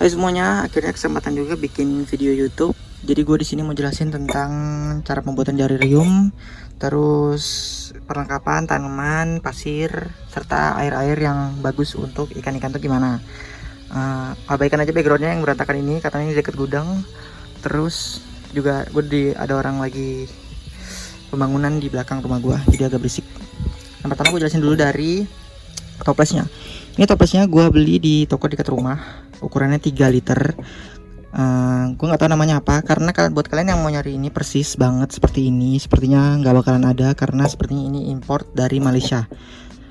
Hai semuanya, akhirnya kesempatan juga bikin video YouTube. Jadi gue di sini mau jelasin tentang cara pembuatan jaririum, terus perlengkapan tanaman, pasir, serta air-air yang bagus untuk ikan-ikan tuh gimana. Abaikan aja backgroundnya yang berantakan ini, katanya ini deket gudang. Terus juga ada orang lagi pembangunan di belakang rumah gue, jadi agak berisik. Yang pertama gue jelasin dulu dari toplesnya. Ini toplesnya gue beli di toko dekat rumah, ukurannya 3 liter. Gue nggak tahu namanya apa, karena buat kalian yang mau nyari ini persis banget seperti ini, sepertinya nggak bakalan ada, karena sepertinya ini import dari Malaysia.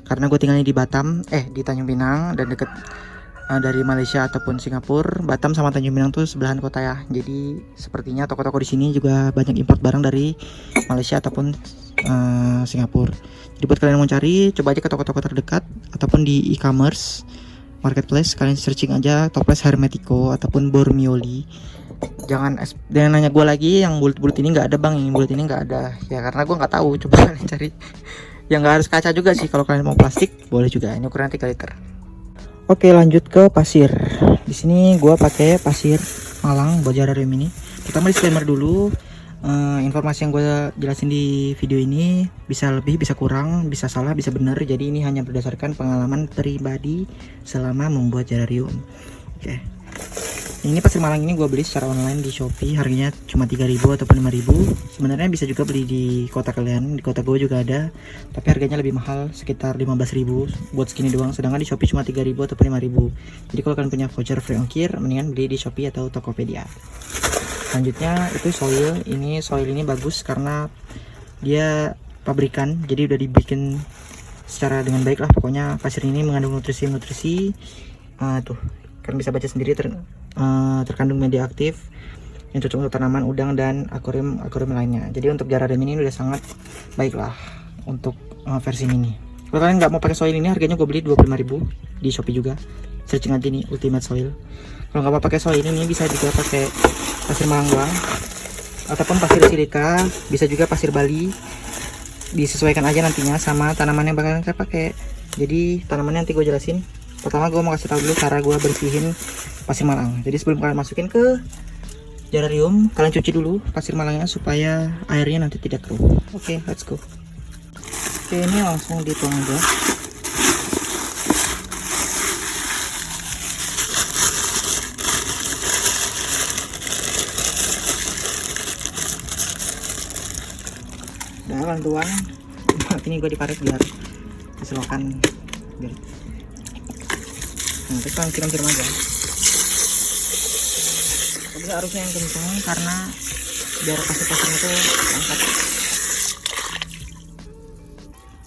Karena gue tinggalnya di Batam, di Tanjung Pinang, dan deket dari Malaysia ataupun Singapura. Batam sama Tanjung Pinang tuh sebelahan kota ya. Jadi sepertinya toko-toko di sini juga banyak import barang dari Malaysia ataupun Singapura. Jadi buat kalian yang mau cari, coba aja ke toko-toko terdekat ataupun di e-commerce marketplace, kalian searching aja toples Hermetico ataupun Bormioli. Jangan nanya gue lagi yang bulat-bulat ini nggak ada bang, yang bulat ini nggak ada ya, karena gue nggak tahu. Coba kalian cari yang nggak harus kaca juga sih. Kalau kalian mau plastik boleh juga. Ini ukuran 3 liter. Oke, lanjut ke pasir. Di sini gue pakai pasir Malang buat jararium ini. Pertama disclaimer dulu, informasi yang gue jelasin di video ini bisa lebih, bisa kurang, bisa salah, bisa benar. Jadi ini hanya berdasarkan pengalaman pribadi selama membuat jararium. Oke. Ini pasir Malang ini gue beli secara online di Shopee, harganya cuma 3.000 ataupun 5.000. Sebenarnya bisa juga beli di kota kalian, di kota gue juga ada, tapi harganya lebih mahal, sekitar 15.000 buat segini doang. Sedangkan di Shopee cuma 3.000 ataupun 5.000. Jadi kalau kalian punya voucher free ongkir, mendingan beli di Shopee atau Tokopedia. Selanjutnya itu soil. Soil ini bagus karena dia pabrikan, jadi udah dibikin secara dengan baik lah. Pokoknya pasir ini mengandung nutrisi tuh kan bisa baca sendiri, terkandung media aktif yang cocok untuk tanaman, udang, dan akuarium lainnya. Jadi untuk jararium ini udah sangat baik lah untuk versi mini. Kalau kalian nggak mau pakai soil ini, harganya gue beli 25.000 di Shopee juga. Searching aja nih Ultimate Soil. Kalau nggak mau pakai soil ini bisa juga pakai pasir Malang doang ataupun pasir silika, bisa juga pasir Bali. Disesuaikan aja nantinya sama tanaman yang bakalan saya pakai. Jadi tanamannya nanti gue jelasin. Pertama gue mau kasih tahu dulu cara gue bersihin pasir Malang. Jadi sebelum kalian masukin ke jararium, kalian cuci dulu pasir Malangnya supaya airnya nanti tidak keruh. Oke, let's go. Oke, ini langsung dituang aja. Udah, kalian tuang. Ini gue diparek biar keselokan biar. Nah, terus kalian siram-siram aja. Tapi harusnya yang kencang karena biar pasir-pasirnya itu angkat.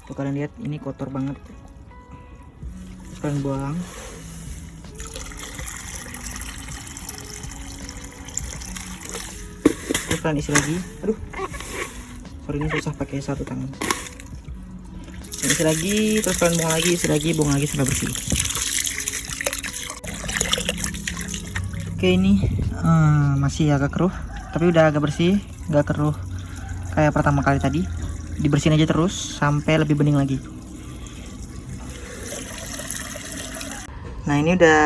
Tuh kalian lihat ini kotor banget. Terus kalian buang. Terus kalian isi lagi. Aduh, sorry ini susah pakai satu tangan. Isi lagi, terus kalian buang lagi, isi lagi, buang lagi sampai bersih. Oke, ini masih agak keruh, tapi udah agak bersih, nggak keruh kayak pertama kali tadi. Dibersihin aja terus sampai lebih bening lagi. Nah, ini udah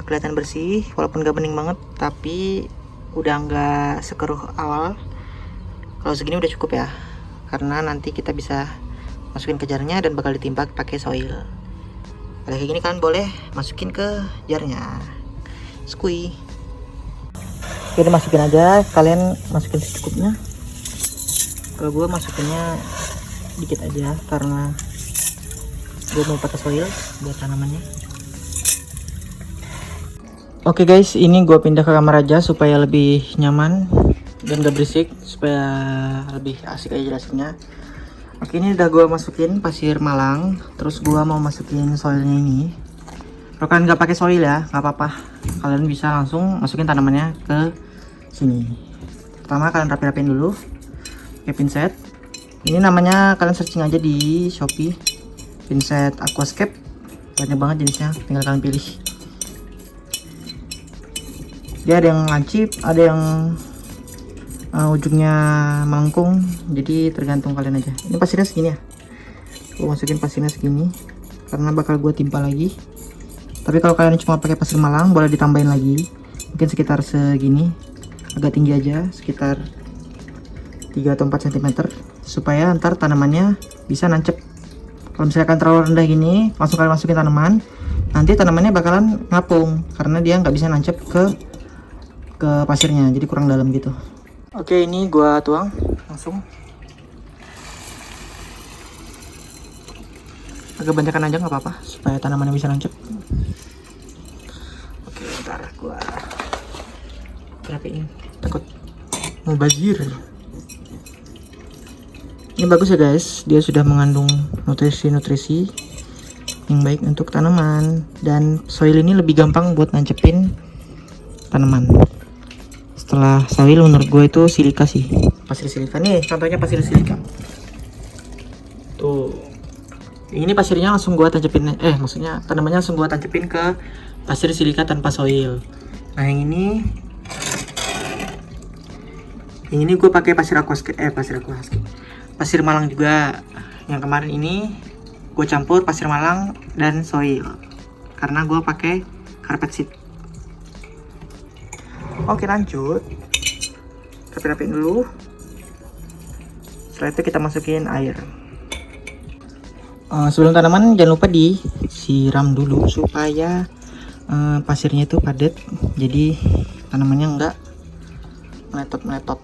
kelihatan bersih, walaupun nggak bening banget, tapi udah nggak sekeruh awal. Kalau segini udah cukup ya, karena nanti kita bisa masukin ke jarnya dan bakal ditimpa pakai soil. Kalau kayak gini kalian boleh masukin ke jarnya. Squee. Oke, masukin aja, kalian masukin secukupnya. Kalau gue masukinnya dikit aja karena gue mau pakai soil buat tanamannya. Oke guys, ini gue pindah ke kamar aja supaya lebih nyaman dan gak berisik, supaya lebih asik aja jelasinnya. Oke, ini udah gue masukin pasir Malang, terus gue mau masukin soilnya ini. Kalau kalian nggak pakai soil ya, nggak apa-apa, kalian bisa langsung masukin tanamannya ke sini. Pertama kalian rapi-rapiin dulu pakai pinset. Ini namanya kalian searching aja di Shopee, pinset aquascape, banyak banget jenisnya, tinggal kalian pilih. Dia ada yang lancip, ada yang ujungnya melengkung, jadi tergantung kalian aja. Ini pasirnya segini ya, gue masukin pasirnya segini karena bakal gue timpa lagi. Tapi kalau kalian cuma pakai pasir Malang boleh ditambahin lagi. mungkin sekitar segini, agak tinggi aja, sekitar 3 atau 4 cm, supaya ntar tanamannya bisa nancep. Kalau misalkan terlalu rendah gini, langsung kalian masukin tanaman, nanti tanamannya bakalan ngapung karena dia nggak bisa nancep ke pasirnya, jadi kurang dalam gitu. Oke, ini gua tuang langsung. Agak banyakan aja nggak apa-apa supaya tanamannya bisa nancep. Oke, ntar gua rapiin, takut mau bazir. Ini bagus ya guys, dia sudah mengandung nutrisi-nutrisi yang baik untuk tanaman, dan soil ini lebih gampang buat nancepin tanaman. Setelah soil menurut gue itu silika sih, pasir silika nih, contohnya pasir silika tuh. Ini pasirnya langsung gua tancepin, maksudnya tanamannya langsung gua tancepin ke pasir silika tanpa soil. Nah yang ini gue pakai pasir aquascape, pasir Malang juga. Yang kemarin ini gue campur pasir Malang dan soil karena gue pakai carpet seed. Oke, lanjut, rapi-rapiin dulu. Setelah itu kita masukin air. Sebelum tanaman jangan lupa disiram dulu supaya pasirnya itu padat, jadi tanamannya enggak meletot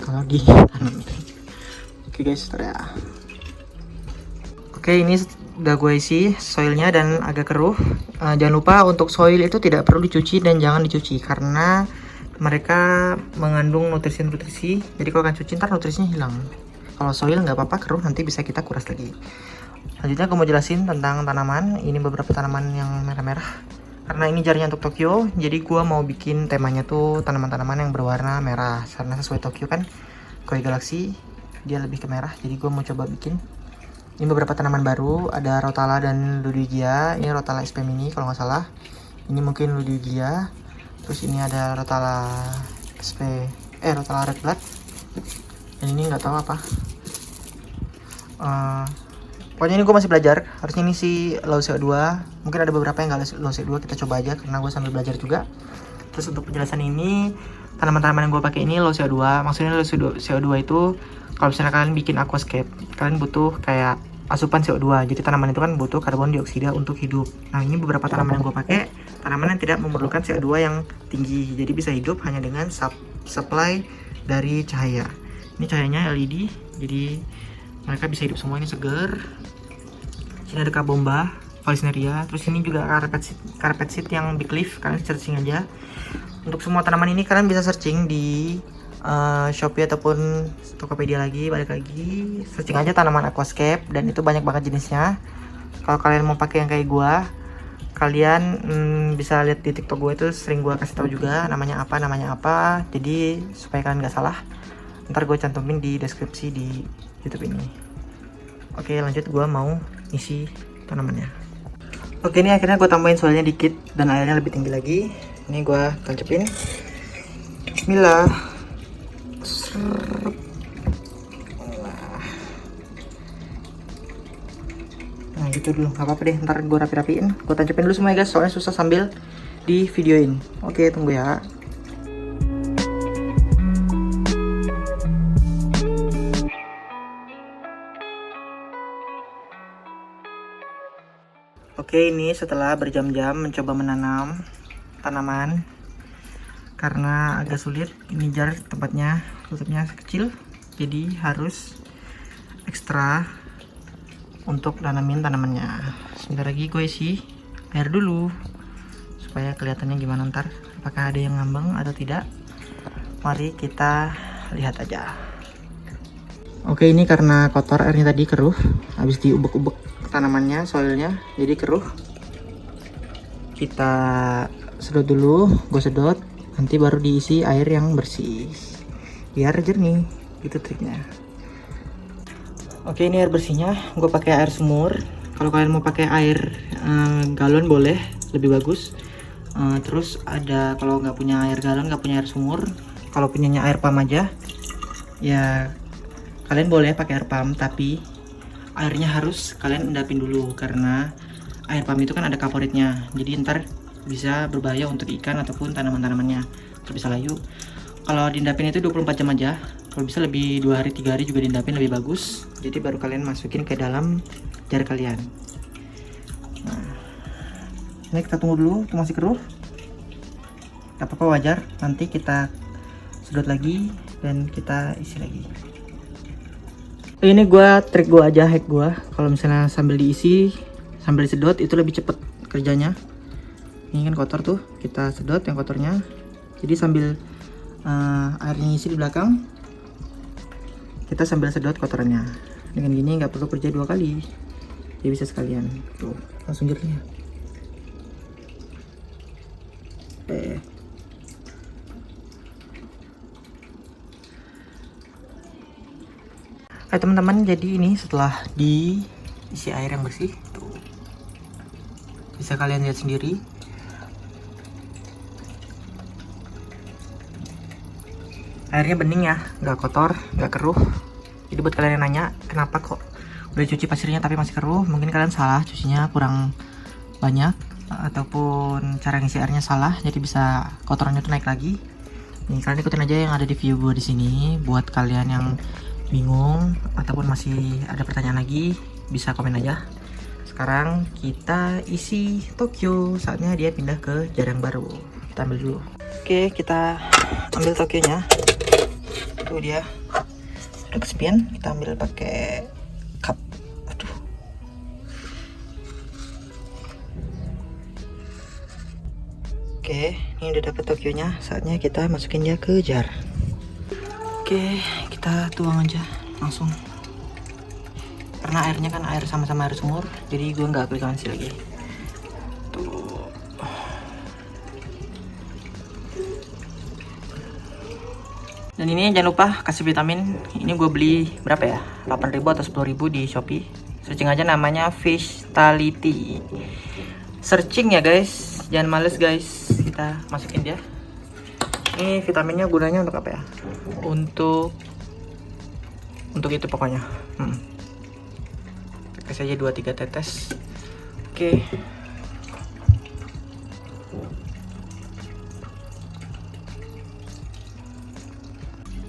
kalau ditanam. Oke guys, ya. Oke, ini udah gue isi soilnya dan agak keruh. Jangan lupa untuk soil itu tidak perlu dicuci dan jangan dicuci karena mereka mengandung nutrisi. Jadi kalau kalian cuci ntar nutrisinya hilang. Kalau soil nggak apa-apa, keruh nanti bisa kita kuras lagi. Selanjutnya aku mau jelasin tentang tanaman. Ini beberapa tanaman yang merah-merah. Karena ini jarinya untuk Tokyo, jadi gua mau bikin temanya tuh tanaman-tanaman yang berwarna merah. Karena sesuai Tokyo kan, Koi Galaxy dia lebih ke merah. Jadi gua mau coba bikin. Ini beberapa tanaman baru, ada Rotala dan Ludwigia. Ini Rotala SP mini kalau nggak salah. Ini mungkin Ludwigia. Terus ini ada Rotala Rotala Red Blood. Dan ini nggak tahu apa. Pokoknya ini gue masih belajar. Harusnya ini si low CO2. Mungkin ada beberapa yang nggak low CO2, kita coba aja karena gue sambil belajar juga. Terus untuk penjelasan ini, tanaman-tanaman yang gue pakai ini low CO2. Maksudnya low CO2 itu kalau misalnya kalian bikin aquascape, kalian butuh kayak asupan CO2. Jadi tanaman itu kan butuh karbon dioksida untuk hidup. Nah ini beberapa tanaman yang gue pakai, tanaman yang tidak memerlukan CO2 yang tinggi. Jadi bisa hidup hanya dengan supply dari cahaya. Ini cahayanya LED, jadi mereka bisa hidup semua. Ini seger. Sini ada Kabomba, Vallisneria. Terus ini juga carpet seed yang big leaf. Kalian searching aja. Untuk semua tanaman ini kalian bisa searching di Shopee ataupun Tokopedia lagi. Balik lagi, searching aja tanaman aquascape dan itu banyak banget jenisnya. Kalau kalian mau pakai yang kayak gua, kalian bisa lihat di TikTok gue itu sering gua kasih tahu juga namanya apa. Jadi supaya kalian nggak salah, ntar gue cantumin di deskripsi di YouTube ini. Oke, lanjut, gua mau isi tanamannya. Oke, ini akhirnya gue tambahin soilnya dikit dan airnya lebih tinggi lagi. Ini gue tancepin. Bismillah. Nah gitu dulu, nggak apa-apa deh, ntar gue rapi-rapiin. Gue tancepin dulu semua ya guys, soalnya susah sambil di videoin. Oke, tunggu ya. Oke, ini setelah berjam-jam mencoba menanam tanaman karena agak sulit. Ini jar tempatnya tutupnya kecil, jadi harus ekstra untuk nanamin tanamannya. Sebentar lagi gue isi air dulu supaya kelihatannya gimana ntar, apakah ada yang ngambang atau tidak. Mari kita lihat aja. Oke, ini karena kotor airnya tadi keruh, habis diubek-ubek tanamannya, soilnya jadi keruh. Kita sedot dulu, gue sedot, nanti baru diisi air yang bersih biar jernih, itu triknya. Oke, ini air bersihnya gue pakai air sumur. Kalau kalian mau pakai air galon boleh, lebih bagus. Terus ada, kalau nggak punya air galon, nggak punya air sumur, kalau punyanya air pump aja ya kalian boleh pakai air pump, tapi airnya harus kalian endapin dulu karena air pump itu kan ada kaporitnya. Jadi ntar bisa berbahaya untuk ikan ataupun tanaman-tanamannya, atau bisa layu. Kalau diendapin itu 24 jam aja, kalau bisa lebih 2 hari 3 hari juga diendapin lebih bagus. Jadi baru kalian masukin ke dalam jar kalian. Nah, ini kita tunggu dulu, itu masih keruh. Gak apa-apa, wajar, nanti kita sedot lagi dan kita isi lagi. Ini gua trik gua aja, hack gua, kalau misalnya sambil diisi sambil disedot itu lebih cepet kerjanya. Ini kan kotor tuh, kita sedot yang kotornya, jadi sambil airnya isi di belakang, kita sambil sedot kotorannya. Dengan gini nggak perlu kerja 2 kali, jadi bisa sekalian tuh, langsung jernih. Hai teman-teman, jadi ini setelah diisi air yang bersih tuh, bisa kalian lihat sendiri. Airnya bening ya, nggak kotor, nggak keruh. Jadi buat kalian yang nanya kenapa kok udah cuci pasirnya tapi masih keruh, mungkin kalian salah cucinya, kurang banyak, ataupun cara ngisi airnya salah, jadi bisa kotorannya tuh naik lagi. Nih kalian ikutin aja yang ada di view gue di sini. Buat kalian yang bingung ataupun masih ada pertanyaan lagi, bisa komen aja. Sekarang kita isi Tokyo, saatnya dia pindah ke jar yang baru. Kita ambil dulu. Oke, kita ambil Tokyonya. Tuh dia udah kesepian, kita ambil pakai cup. Aduh. Oke, ini udah dapet Tokyonya, saatnya kita masukin dia ke jar. Oke, kita tuang aja langsung, karena airnya kan air sama-sama air sumur, jadi gue nggak aplikasi lagi. Tuh. Dan ini jangan lupa kasih vitamin. Ini gue beli berapa ya, 8.000 atau 10.000 di Shopee. Searching aja namanya Fishtality. Searching ya guys, jangan males guys. Kita masukin dia. Ini vitaminnya gunanya untuk apa ya? Untuk itu pokoknya. Kasih aja 2-3 tetes. Oke.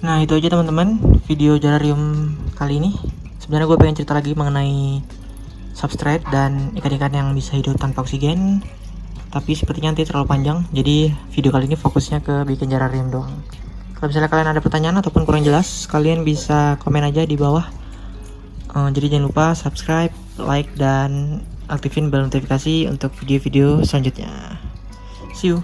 Nah itu aja teman-teman video jararium kali ini. Sebenarnya gue pengen cerita lagi mengenai substrate dan ikan-ikan yang bisa hidup tanpa oksigen, tapi sepertinya nanti terlalu panjang, jadi video kali ini fokusnya ke bikin jararium doang. Kalau misalnya kalian ada pertanyaan ataupun kurang jelas, kalian bisa komen aja di bawah. Jadi jangan lupa subscribe, like, dan aktifin bel notifikasi untuk video-video selanjutnya. See you.